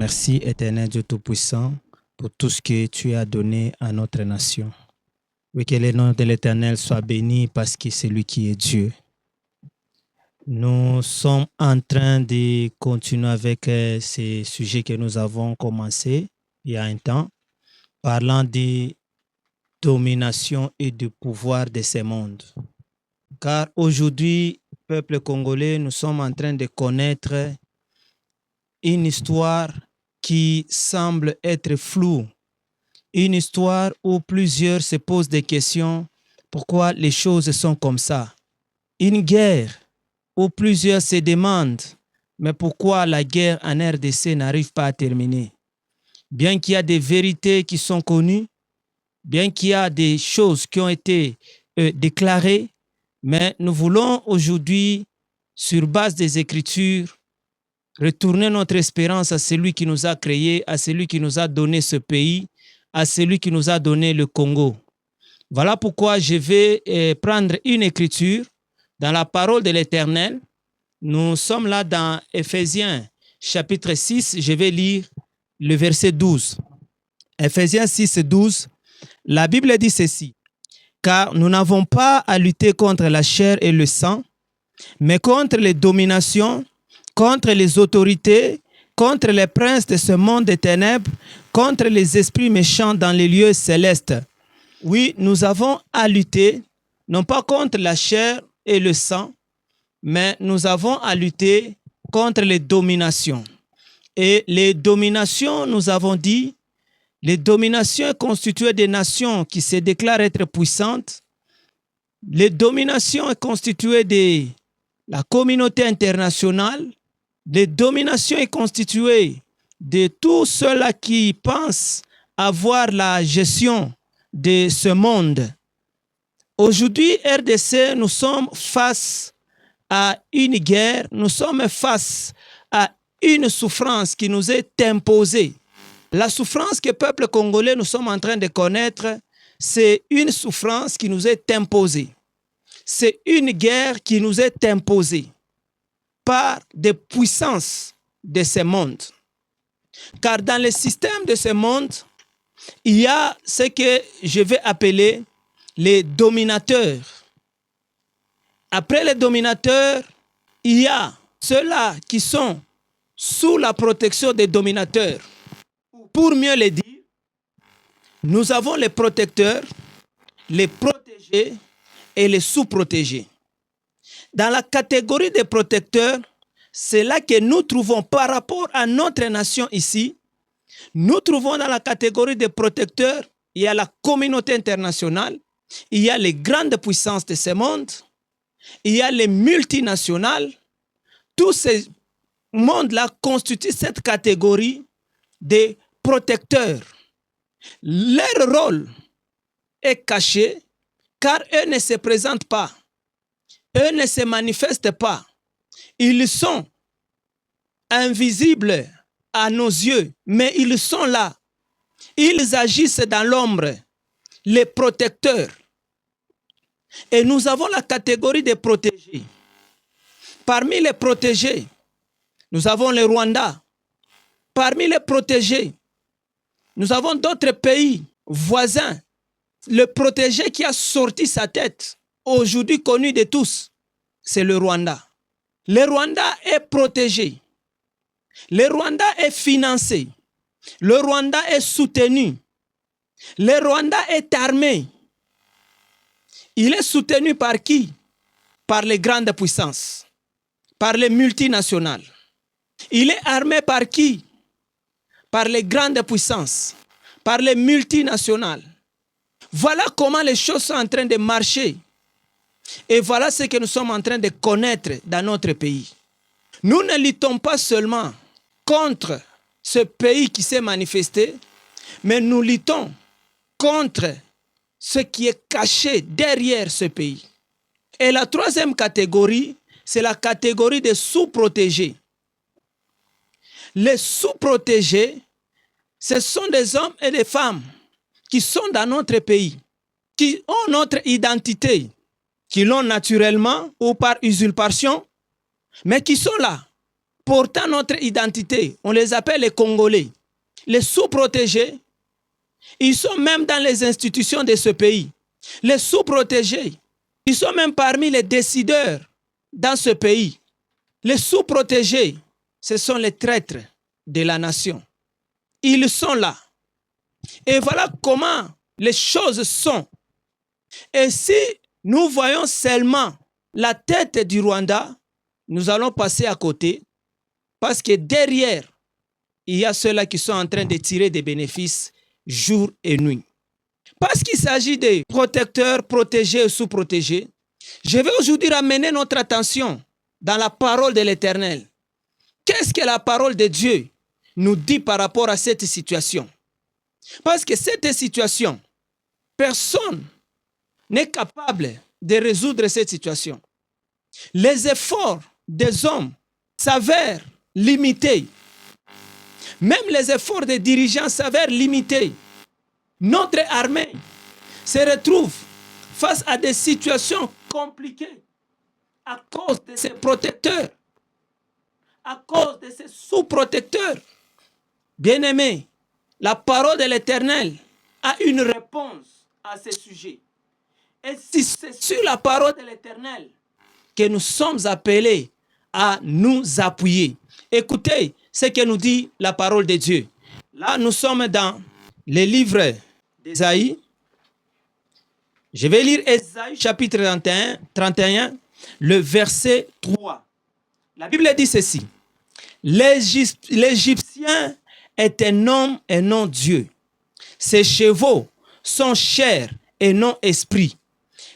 Merci, éternel Dieu Tout-Puissant, pour tout ce que tu as donné à notre nation. Oui, que le nom de l'Éternel soit béni parce que c'est lui qui est Dieu. Nous sommes en train de continuer avec ces sujets que nous avons commencé il y a un temps, parlant de domination et de pouvoir de ce monde. Car aujourd'hui, peuple congolais, nous sommes en train de connaître une histoire qui semble être floue, une histoire où plusieurs se posent des questions, pourquoi les choses sont comme ça. Une guerre où plusieurs se demandent, mais pourquoi la guerre en RDC n'arrive pas à terminer. Bien qu'il y a des vérités qui sont connues, bien qu'il y a des choses qui ont été déclarées, mais nous voulons aujourd'hui, sur base des Écritures, retourner notre espérance à celui qui nous a créés, à celui qui nous a donné ce pays, à celui qui nous a donné le Congo. Voilà pourquoi je vais prendre une écriture dans la parole de l'Éternel. Nous sommes là dans Éphésiens chapitre 6, je vais lire le verset 12. Éphésiens 6, 12, la Bible dit ceci. Car nous n'avons pas à lutter contre la chair et le sang, mais contre les dominations, contre les autorités, contre les princes de ce monde des ténèbres, contre les esprits méchants dans les lieux célestes. Oui, nous avons à lutter, non pas contre la chair et le sang, mais nous avons à lutter contre les dominations. Et les dominations, nous avons dit, les dominations constituent des nations qui se déclarent être puissantes. Les dominations constituent de la communauté internationale. Les dominations est constituée de tous ceux-là qui pensent avoir la gestion de ce monde. Aujourd'hui, RDC, nous sommes face à une guerre, nous sommes face à une souffrance qui nous est imposée. La souffrance que le peuple congolais nous sommes en train de connaître, c'est une souffrance qui nous est imposée. C'est une guerre qui nous est imposée par des puissances de ce monde. Car dans le système de ce monde, il y a ce que je vais appeler les dominateurs. Après les dominateurs, il y a ceux-là qui sont sous la protection des dominateurs. Pour mieux le dire, nous avons les protecteurs, les protégés et les sous-protégés. Dans la catégorie des protecteurs, c'est là que nous trouvons par rapport à notre nation ici, nous trouvons dans la catégorie des protecteurs, il y a la communauté internationale, il y a les grandes puissances de ce monde, il y a les multinationales. Tous ces mondes-là constituent cette catégorie des protecteurs. Leur rôle est caché car eux ne se présentent pas. Eux ne se manifestent pas. Ils sont invisibles à nos yeux, mais ils sont là. Ils agissent dans l'ombre, les protecteurs. Et nous avons la catégorie des protégés. Parmi les protégés, nous avons le Rwanda. Parmi les protégés, nous avons d'autres pays voisins. Le protégé qui a sorti sa tête, aujourd'hui connu de tous, c'est le Rwanda. Le Rwanda est protégé. Le Rwanda est financé. Le Rwanda est soutenu. Le Rwanda est armé. Il est soutenu par qui? Par les grandes puissances, par les multinationales. Il est armé par qui? Par les grandes puissances, par les multinationales. Voilà comment les choses sont en train de marcher. Et voilà ce que nous sommes en train de connaître dans notre pays. Nous ne luttons pas seulement contre ce pays qui s'est manifesté, mais nous luttons contre ce qui est caché derrière ce pays. Et la troisième catégorie, c'est la catégorie des sous-protégés. Les sous-protégés, ce sont des hommes et des femmes qui sont dans notre pays, qui ont notre identité, qui l'ont naturellement ou par usurpation, mais qui sont là portant notre identité. On les appelle les Congolais. Les sous-protégés, ils sont même dans les institutions de ce pays. Les sous-protégés, ils sont même parmi les décideurs dans ce pays. Les sous-protégés, ce sont les traîtres de la nation. Ils sont là. Et voilà comment les choses sont. Et si nous voyons seulement la tête du Rwanda, nous allons passer à côté parce que derrière, il y a ceux-là qui sont en train de tirer des bénéfices jour et nuit. Parce qu'il s'agit des protecteurs, protégés et sous-protégés, je vais aujourd'hui ramener notre attention dans la parole de l'Éternel. Qu'est-ce que la parole de Dieu nous dit par rapport à cette situation? Parce que cette situation, personne n'est capable de résoudre cette situation. Les efforts des hommes s'avèrent limités. Même les efforts des dirigeants s'avèrent limités. Notre armée se retrouve face à des situations compliquées à cause de ses protecteurs, à cause de ses sous-protecteurs. Bien-aimés, la parole de l'Éternel a une réponse à ce sujet. Et si c'est sur la parole de l'Éternel que nous sommes appelés à nous appuyer. Écoutez ce que nous dit la parole de Dieu. Là, nous sommes dans le livre d'Ésaïe. Je vais lire Ésaïe chapitre 31, le verset 3. La Bible dit ceci. L'Égyptien est un homme et non Dieu. Ses chevaux sont chair et non esprit.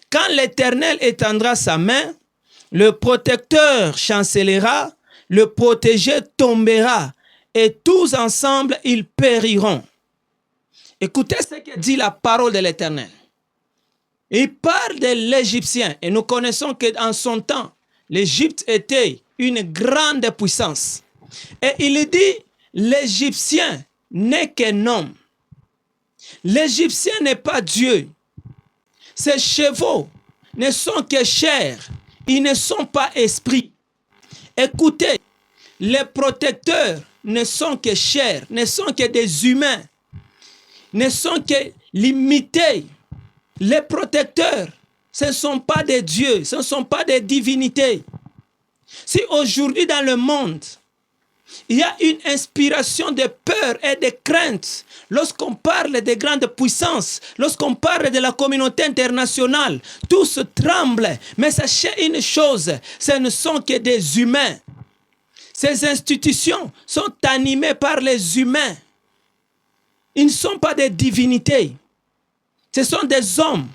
Quand l'Éternel étendra sa main, le protecteur chancellera, le protégé tombera, et tous ensemble ils périront. Écoutez ce que dit la parole de l'Éternel. Il parle de l'Égyptien, et nous connaissons qu'en son temps, l'Égypte était une grande puissance. Et il dit, l'Égyptien n'est qu'un homme. L'Égyptien n'est pas Dieu. Ses chevaux ne sont que chair, ils ne sont pas esprit. Écoutez, les protecteurs ne sont que chair, ne sont que des humains, ne sont que limités. Les protecteurs, ce ne sont pas des dieux, ce ne sont pas des divinités. Si aujourd'hui dans le monde, il y a une inspiration de peur et de crainte lorsqu'on parle des grandes puissances, lorsqu'on parle de la communauté internationale, tous tremblent. Mais sachez une chose, ce ne sont que des humains. Ces institutions sont animées par les humains. Ils ne sont pas des divinités. Ce sont des hommes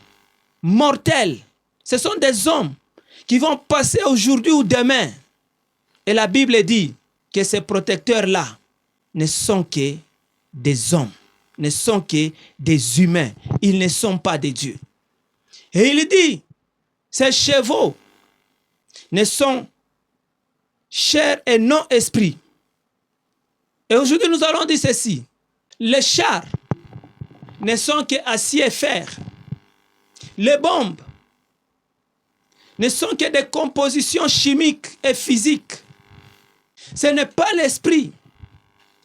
mortels. Ce sont des hommes qui vont passer aujourd'hui ou demain. Et la Bible dit que ces protecteurs-là ne sont que des hommes, ne sont que des humains. Ils ne sont pas des dieux. Et il dit, ces chevaux ne sont chair et non esprit. Et aujourd'hui, nous allons dire ceci. Les chars ne sont que acier et fer. Les bombes ne sont que des compositions chimiques et physiques. Ce n'est pas l'esprit.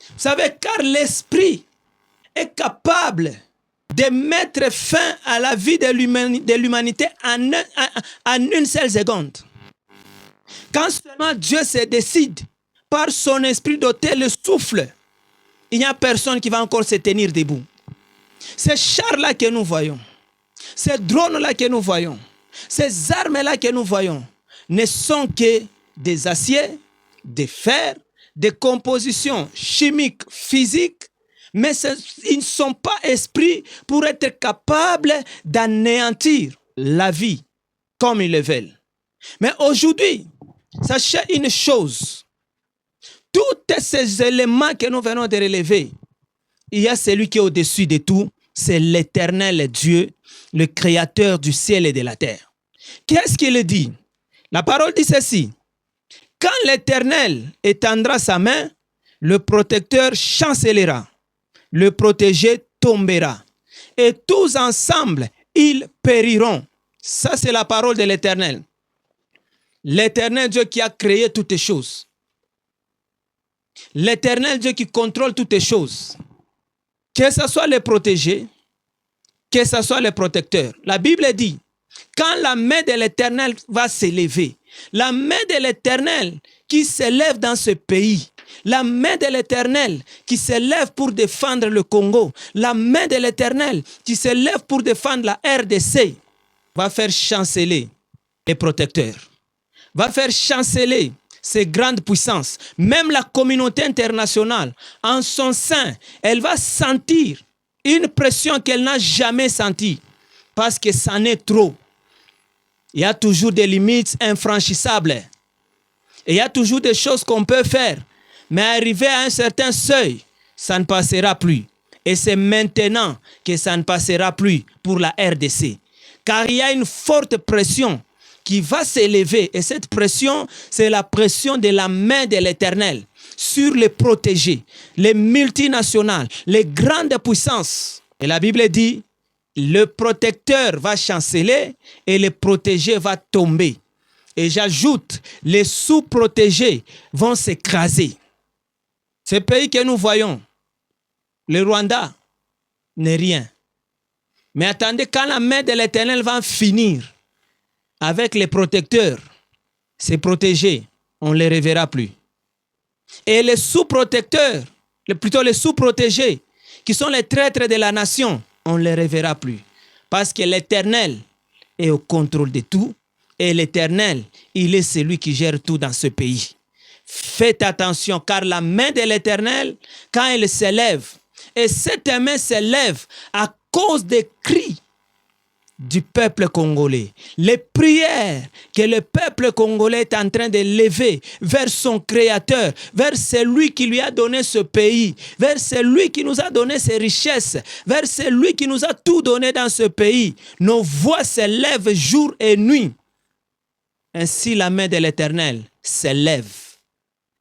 Vous savez, car l'esprit est capable de mettre fin à la vie de l'humanité en une seule seconde. Quand seulement Dieu se décide par son esprit d'ôter le souffle, il n'y a personne qui va encore se tenir debout. Ces chars-là que nous voyons, ces drones-là que nous voyons, ces armes-là que nous voyons, ne sont que des aciers, des fers, des compositions chimiques, physiques, mais ils ne sont pas esprits pour être capables d'anéantir la vie comme ils le veulent. Mais aujourd'hui, sachez une chose, tous ces éléments que nous venons de relever, il y a celui qui est au-dessus de tout, c'est l'Éternel Dieu, le Créateur du ciel et de la terre. Qu'est-ce qu'il dit? La parole dit ceci. Quand l'Éternel étendra sa main, le protecteur chancellera, le protégé tombera, et tous ensemble, ils périront. Ça, c'est la parole de l'Éternel. L'Éternel Dieu qui a créé toutes choses. L'Éternel Dieu qui contrôle toutes les choses. Que ce soit les protégés, que ce soit les protecteurs. La Bible dit, quand la main de l'Éternel va s'élever, la main de l'Éternel qui s'élève dans ce pays, la main de l'Éternel qui s'élève pour défendre le Congo, la main de l'Éternel qui s'élève pour défendre la RDC, va faire chanceler les protecteurs, va faire chanceler ces grandes puissances. Même la communauté internationale, en son sein, elle va sentir une pression qu'elle n'a jamais sentie, parce que c'en est trop. Il y a toujours des limites infranchissables. Et il y a toujours des choses qu'on peut faire. Mais arrivé à un certain seuil, ça ne passera plus. Et c'est maintenant que ça ne passera plus pour la RDC. Car il y a une forte pression qui va s'élever. Et cette pression, c'est la pression de la main de l'Éternel sur les protégés, les multinationales, les grandes puissances. Et la Bible dit, le protecteur va chanceler et le protégé va tomber. Et j'ajoute, les sous-protégés vont s'écraser. Ce pays que nous voyons, le Rwanda, n'est rien. Mais attendez, quand la main de l'Éternel va finir avec les protecteurs, ces protégés, on ne les reverra plus. Et les sous-protecteurs, plutôt les sous-protégés, qui sont les traîtres de la nation, on ne les reverra plus. Parce que l'Éternel est au contrôle de tout. Et l'Éternel, il est celui qui gère tout dans ce pays. Faites attention, car la main de l'Éternel, quand elle s'élève, et cette main s'élève à cause des cris du peuple congolais. Les prières que le peuple congolais est en train de lever vers son Créateur, vers celui qui lui a donné ce pays, vers celui qui nous a donné ses richesses, vers celui qui nous a tout donné dans ce pays. Nos voix s'élèvent jour et nuit. Ainsi la main de l'Éternel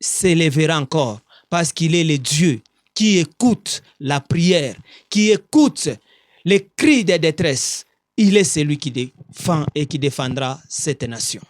s'élèvera encore, parce qu'il est le Dieu qui écoute la prière, qui écoute les cris de détresse. Il est celui qui défend et qui défendra cette nation.